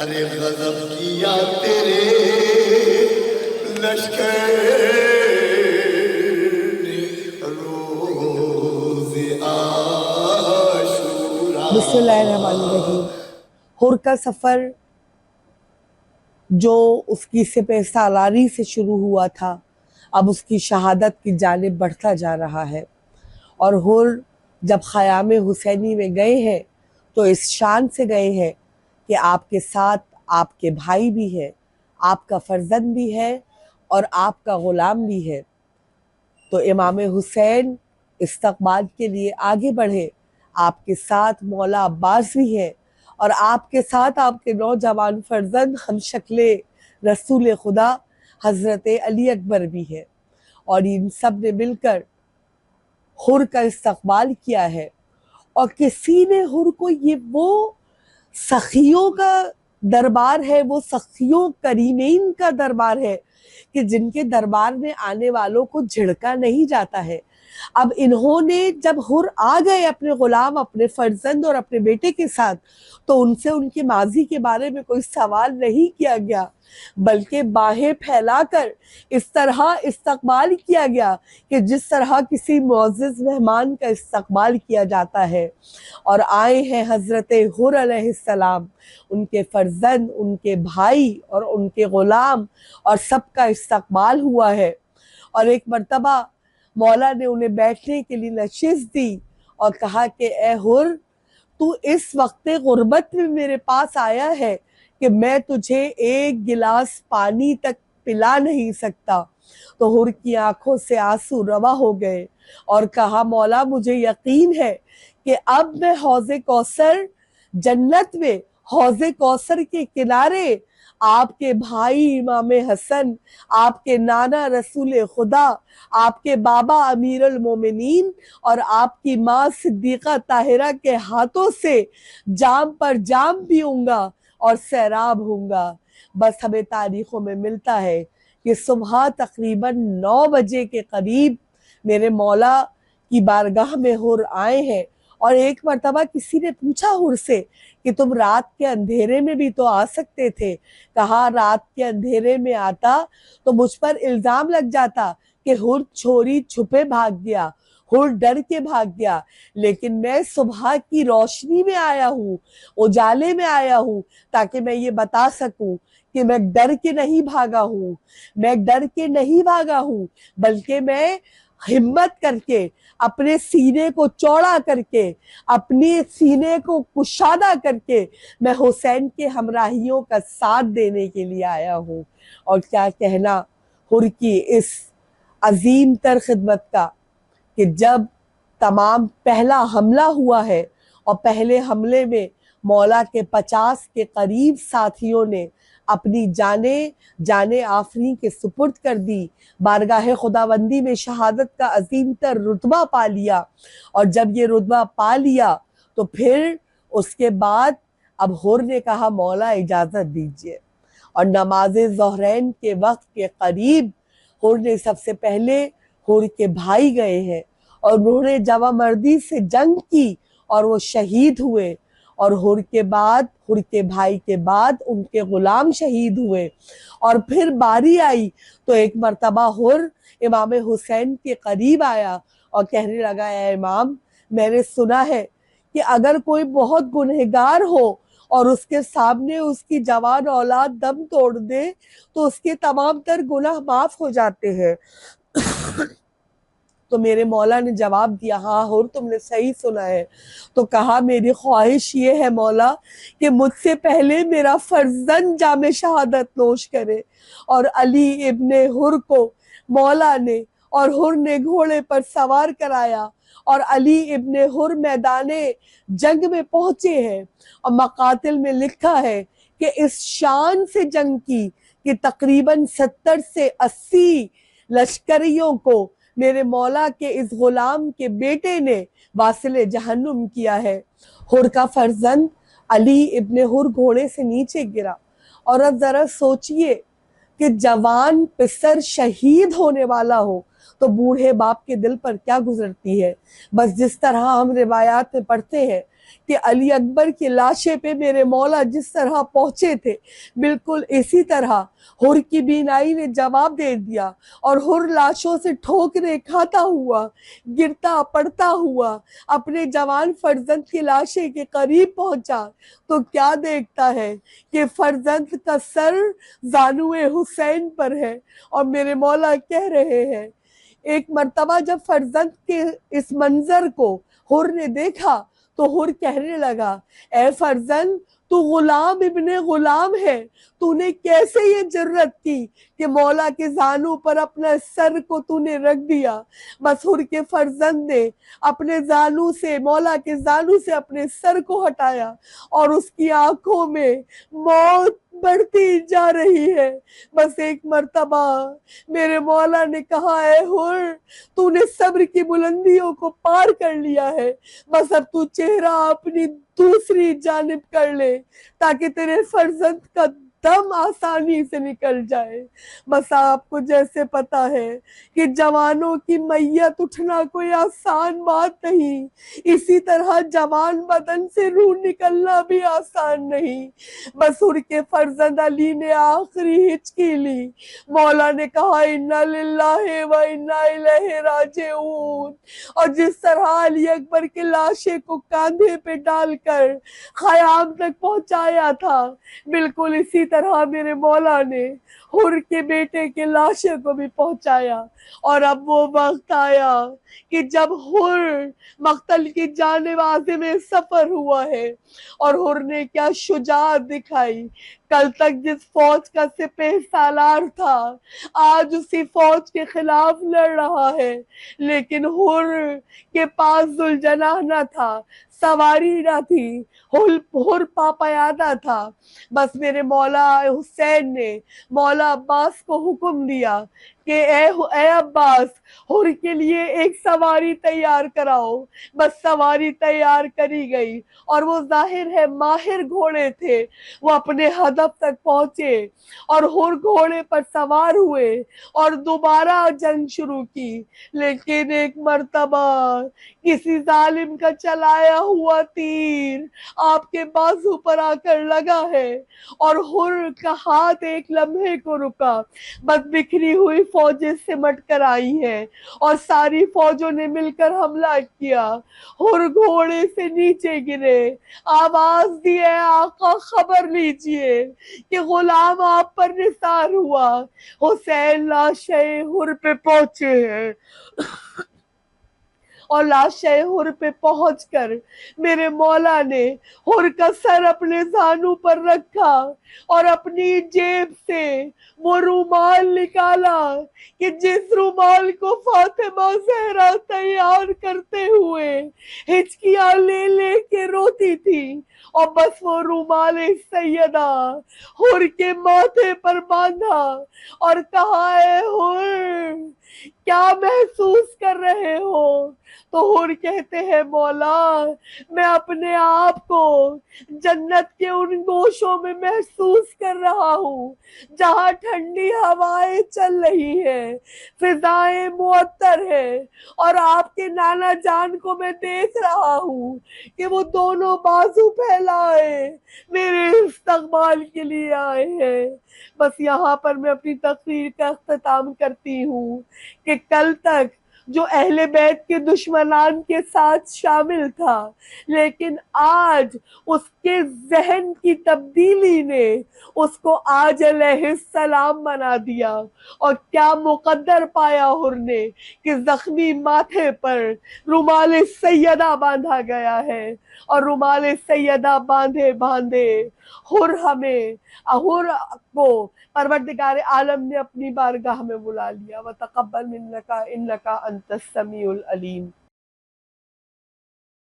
अरे गजब किया तेरे लश्कर ने रोज़ आशूरा। बिस्मिल्लाहिर्रहमानिर्रहीम। हुर का सफ़र जो उसकी सिपह सालारी से शुरू हुआ था, अब उसकी शहादत की जानिब बढ़ता जा रहा है। और हुर जब ख़याम हुसैनी में गए हैं तो इस शान से गए हैं कि आपके साथ आपके भाई भी है, आपका फर्जंद भी है और आपका ग़ुलाम भी है। तो इमाम हुसैन इस्तक़बाल के लिए आगे बढ़े, आपके साथ मौला अब्बास भी है और आपके साथ आपके नौजवान फर्जंद हम शक्ले रसूल खुदा हज़रत अली अकबर भी है। और इन सब ने मिलकर हुर का इस्तक़बाल किया है। और किसी ने हुर को, ये वो सखियों का दरबार है, वो सखियों करीमीन का दरबार है कि जिनके दरबार में आने वालों को झिड़का नहीं जाता है। अब इन्होंने जब हुर आ गए अपने गुलाम, अपने फर्जंद और अपने बेटे के साथ, तो उनसे उनके माजी के बारे में कोई सवाल नहीं किया गया, बल्कि बाहें फैलाकर इस तरह इस्तकबाल किया गया कि जिस तरह किसी मुअज़्ज़िज़ मेहमान का इस्तकबाल किया जाता है। और आए हैं हज़रत हुर अलैहिस्सलाम, उनके फर्जंद, उनके भाई और उनके ग़ुलाम, और सबका इस्तकबाल हुआ है। और एक मर्तबा मौला ने उन्हें बैठने के लिए नशिस्त दी और कहा कि ए हुर, तू इस वक्त गुर्बत में मेरे पास आया है कि मैं तुझे एक गिलास पानी तक पिला नहीं सकता। तो हुर की आंखों से आंसू रवा हो गए और कहा, मौला मुझे यकीन है कि अब मैं हौज़े कौसर, जन्नत में हौज़े कौसर के किनारे आपके भाई इमाम हसन, आपके नाना रसूल खुदा, आपके बाबा अमीरुल मोमिनीन और आपकी माँ सिद्दीक़ा ताहिरा के हाथों से जाम पर जाम पीऊँगा और सैराब होऊंगा। बस हमें तारीखों में मिलता है कि सुबह तकरीबन 9 बजे के करीब मेरे मौला की बारगाह में हुर आए हैं। और एक मर्तबा किसी ने पूछा हुर से कि तुम रात के अंधेरे में भी तो आ सकते थे। कहा, रात के अंधेरे में आता तो मुझ पर इल्जाम लग जाता कि हुर छोरी छुपे भाग गया, हुर डर के भाग गया। लेकिन मैं सुबह की रोशनी में आया हूँ, उजाले में आया हूँ, ताकि मैं ये बता सकूं कि मैं डर के नहीं भागा हूँ, मैं डर के नहीं भागा हूँ, बल्कि मैं हिम्मत करके, अपने सीने को चौड़ा करके, अपने सीने को कुशादा करके मैं हुसैन के हमराहियों का साथ देने के लिए आया हूँ। और क्या कहना हुर की इस अजीम तर खिदमत का कि जब तमाम पहला हमला हुआ है और पहले हमले में मौला के 50 के करीब साथियों ने अपनी जाने आफरीन के सुपुर्द कर दी, बारगाह खुदाबंदी में शहादत का अजीम तर रुतबा पा लिया। और जब ये रुतबा पा लिया तो फिर उसके बाद अब हुर ने कहा, मौला इजाज़त दीजिए। और नमाज ज़ोहरैन के वक्त के करीब हुर ने सबसे पहले, हुर के भाई गए हैं और उन्होंने जवामर्दी से जंग की और वो शहीद हुए। और हुर के बाद, हुर के भाई के बाद उनके गुलाम शहीद हुए। और फिर बारी आई तो एक मर्तबा हुर इमाम हुसैन के करीब आया और कहने लगा, ए इमाम, मैंने सुना है कि अगर कोई बहुत गुनहगार हो और उसके सामने उसकी जवान औलाद दम तोड़ दे तो उसके तमाम तर गुनाह माफ हो जाते हैं। तो मेरे मौला ने जवाब दिया, हाँ हुर, तुमने सही सुना है। तो कहा, मेरी ख्वाहिश ये है मौला कि मुझसे पहले मेरा फर्जंद जामे शहादत नोश करे। और अली इब्ने हुर को मौला ने और हुर ने घोड़े पर सवार कराया और अली इब्ने हुर मैदाने जंग में पहुंचे हैं। और मकातिल में लिखा है कि इस शान से जंग की कि तकरीबन 70 से 80 लश्करियों को मेरे मौला के इस गुलाम के बेटे ने वासिले जहन्नुम किया है। हुर का फर्जंद अली इब्ने हुर घोड़े से नीचे गिरा। और अब जरा सोचिए कि जवान पिसर शहीद होने वाला हो तो बूढ़े बाप के दिल पर क्या गुजरती है। बस जिस तरह हम रिवायात में पढ़ते हैं कि अली अकबर की लाशे पे मेरे मौला जिस तरह पहुंचे थे, बिल्कुल इसी तरह हुर की बीनाई ने जवाब दे दिया और हुर लाशों से ठोकरे खाता हुआ, गिरता पड़ता हुआ अपने जवान फर्जंद की लाशे के करीब पहुंचा तो क्या देखता है कि फर्जंद का सर जानुए हुसैन पर है और मेरे मौला कह रहे हैं। एक मर्तबा जब फर्जंद के इस मंजर को हुर ने देखा तो हुर कहने लगा, ए फर्जंद तू गुलाम इब्ने गुलाम है, तूने कैसे ये जुर्रत की कि मौला के जानू पर अपना सर को तूने रख दिया। बस हुर के फर्जंद ने अपने जानू से, मौला के जानू से अपने सर को हटाया और उसकी आंखों में मौत बढ़ती जा रही है। बस एक मर्तबा मेरे मौला ने कहा, है हुर तूने सब्र की बुलंदियों को पार कर लिया है, बस अब तू चेहरा अपनी दूसरी जानिब कर ले ताकि तेरे फर्जंद का दम आसानी से निकल जाए। बस आपको जैसे पता है कि जवानों की मैयत उठना कोई आसान बात नहीं, इसी तरह जवान बदन से रूह निकलना भी आसान नहीं। बस हुर के फर्जंद अली ने आखिरी हिचकी ली। मौला ने कहा, इन्ना लिल्लाहि व इन्ना इलैहि राजिऊन, और जिस तरह अली अकबर के लाशे को कांधे पे डालकर खयाम तक पहुंचाया था, बिल्कुल इसी तरह मेरे मौला ने हुर के बेटे के लाशे को भी पहुंचाया। और अब वो वक्त आया कि जब हुर मक्तल की जानिब आज़िम सफर हुआ है और हुर ने क्या शुजाअत दिखाई। कल तक जिस फौज का सिपह सालार था आज उसी फौज के खिलाफ लड़ रहा है, लेकिन हुर के पास जुलजनाह न था, सवारी ना थी, हुर पापयादा था। बस मेरे मौला हुसैन ने मौला अब्बास को हुक्म दिया कि ए अब्बास हुर के लिए एक सवारी तैयार कराओ। बस सवारी तैयार करी गई और वो जाहिर है माहिर घोड़े थे, वो अपने हदफ तक पहुंचे और हुर घोड़े पर सवार हुए और दोबारा जंग शुरू की। लेकिन एक मर्तबा किसी जालिम का चलाया हुआ तीर आपके बाजू पर आकर लगा है और हुर का हाथ एक लम्हे को रुका। बस बिखरी हुई फौजें सिमट कर आई हैं और सारी फौजों ने मिलकर हमला किया। हुर घोड़े से नीचे गिरे, आवाज दिए, आका खबर लीजिए कि गुलाम आप पर निसार हुआ। हुसैन लाशे हुर पे पहुंचे हैं और लाशे हुर पे पहुंचकर मेरे मौला ने हुर का सर अपने जानू पर रखा और अपनी जेब से वो रूमाल निकाला कि जिस रूमाल को फातिमा जहरा तैयार करते हुए हिचकियां ले ले के रोती थी, और बस वो रूमाल सैयदा हुर के माथे पर बांधा और कहा, है हुर क्या महसूस कर रहे हो? तो हुर कहते हैं, मौला मैं अपने आप को जन्नत के उन गोशों में महसूस कर रहा हूँ जहाँ ठंडी हवाएं चल रही है, फिजाएं मुअत्तर है और आपके नाना जान को मैं देख रहा हूँ कि वो दोनों बाजू फैलाए मेरे इस्तकबाल के लिए आए हैं। बस यहाँ पर मैं अपनी तकरीर का अख्ताम करती हूँ कि कल तक जो अहले बैत के दुश्मनान के साथ शामिल था, लेकिन आज उसके जहन की तब्दीली ने उसको आज अलैहिस्सलाम बना दिया। और क्या मुकद्दर पाया हुर ने कि जख्मी माथे पर रुमाल सैयदा बांधा गया है और रुमाल सैयदा बांधे बांधे हुर हुर को परवरदिगार आलम ने अपनी बारगाह में बुला लिया। व तक़ब्बल मिन्नका इन्नका अंतस समीउल अलीम।